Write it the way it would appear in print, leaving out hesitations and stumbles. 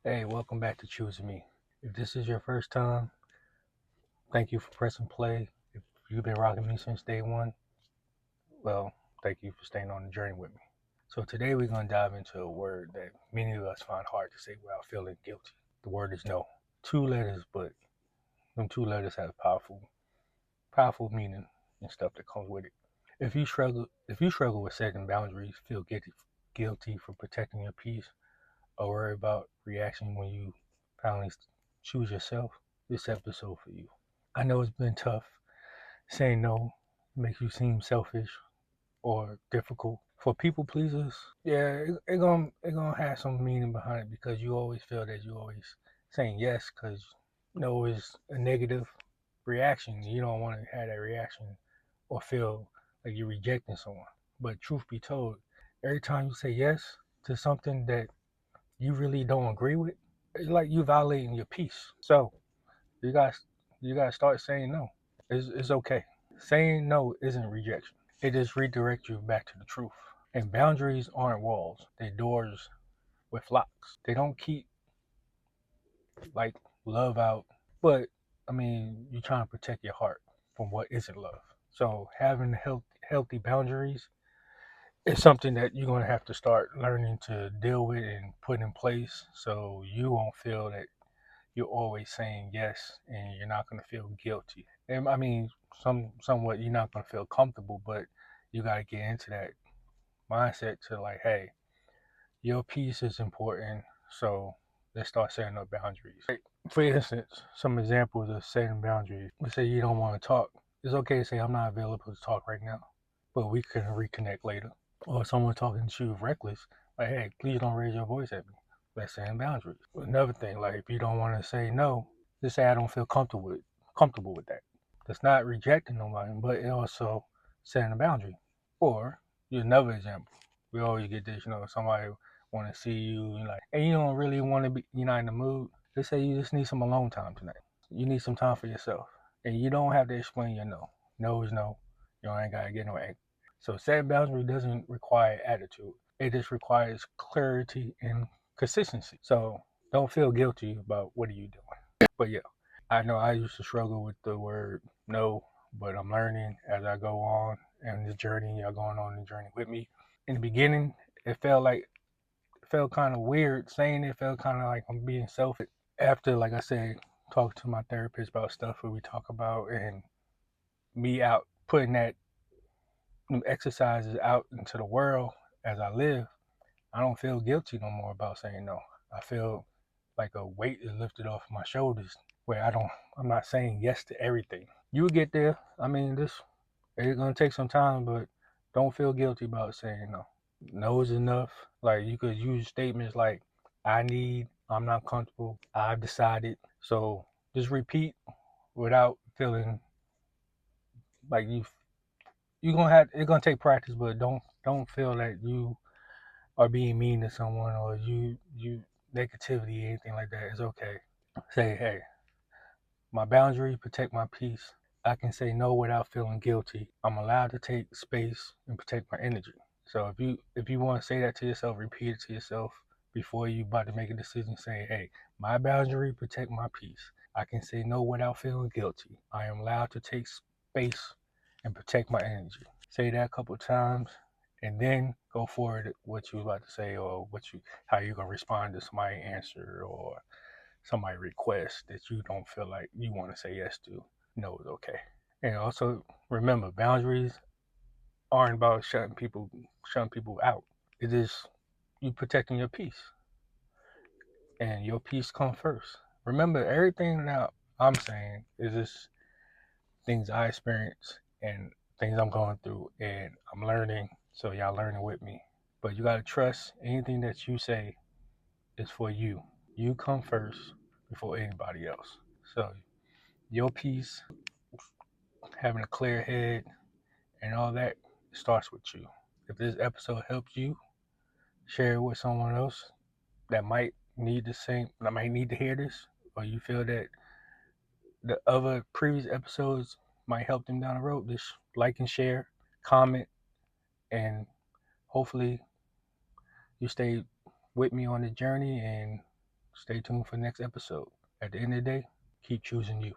Hey, welcome back to Choose Me. If this is your first time, thank you for pressing play. If you've been rocking me since day one, well, thank you for staying on the journey with me. So today we're going to dive into a word that many of us find hard to say without feeling guilty. The word is no. Two letters, but them two letters have powerful meaning and stuff that comes with it. If you struggle with setting boundaries, feel guilty for protecting your peace, or worry about reaction when you finally choose yourself, this episode for you. I know it's been tough. Saying no makes you seem selfish or difficult. For people pleasers, yeah, it gonna have some meaning behind it because you always feel that you always saying yes because no is a negative reaction. You don't want to have that reaction or feel like you're rejecting someone. But truth be told, every time you say yes to something that you really don't agree with, it's like you violating your peace. So you guys you gotta start saying no. It's okay. Saying no isn't rejection. It just redirects you back to the truth. And boundaries aren't walls. They're doors with locks. They don't keep like love out. But I mean, you're trying to protect your heart from what isn't love. So having healthy boundaries is something that you're gonna have to start learning to deal with and put in place so you won't feel that you're always saying yes and you're not going to feel guilty. And I mean, somewhat you're not going to feel comfortable, but you got to get into that mindset to like, hey, your peace is important, so let's start setting up boundaries. Like, for instance, some examples of setting boundaries. Let's say you don't want to talk. It's okay to say I'm not available to talk right now, but we can reconnect later. Or someone talking to you reckless, like, hey, please don't raise your voice at me. That's setting boundaries. Another thing, like if you don't want to say no, just say I don't feel comfortable with that. That's not rejecting nobody, but it also setting a boundary. Or another example, we always get this, somebody want to see you and like, and you don't really want to be, you're not in the mood. Let's say you just need some alone time tonight. You need some time for yourself, and you don't have to explain your no. No is no. You ain't gotta get no angry. So setting boundary doesn't require attitude. It just requires clarity and consistency. So don't feel guilty about what are you doing. But yeah, I know I used to struggle with the word no, but I'm learning as I go on in this journey. Y'all going on the journey with me. In the beginning, it felt kind of weird saying it. Felt kind of like I'm being selfish. After, like I said, talk to my therapist about stuff that we talk about and me out putting that new exercises out into the world as I live, I don't feel guilty no more about saying no. I feel like a weight is lifted off my shoulders where I'm not saying yes to everything. You get there. I mean, this it's gonna take some time, but don't feel guilty about saying no. No is enough. Like you could use statements like I need, I'm not comfortable, I've decided. So just repeat without feeling like you gonna have it's gonna take practice, but don't feel that you are being mean to someone or you negativity anything like that. It's okay. Say, hey, my boundary, protect my peace. I can say no without feeling guilty. I'm allowed to take space and protect my energy. So if you want to say that to yourself, repeat it to yourself before you about to make a decision. Say, hey, my boundary, protect my peace. I can say no without feeling guilty. I am allowed to take space and protect my energy. Say that a couple of times, and then go forward what you about to say or how you gonna respond to somebody answer or somebody request that you don't feel like you want to say yes to. No, it's okay. And also remember, boundaries aren't about shutting people out. It is you protecting your peace, and your peace comes first. Remember, everything that I'm saying is just things I experience and things I'm going through, and I'm learning. So y'all learning with me. But you gotta trust anything that you say is for you. You come first before anybody else. So your peace, having a clear head, and all that starts with you. If this episode helps you, share it with someone else that might need to hear this, or you feel that the other previous episodes might help them down the road. Just like and share, comment, and hopefully you stay with me on the journey and Stay tuned for the next episode. At the end of the day, keep choosing you.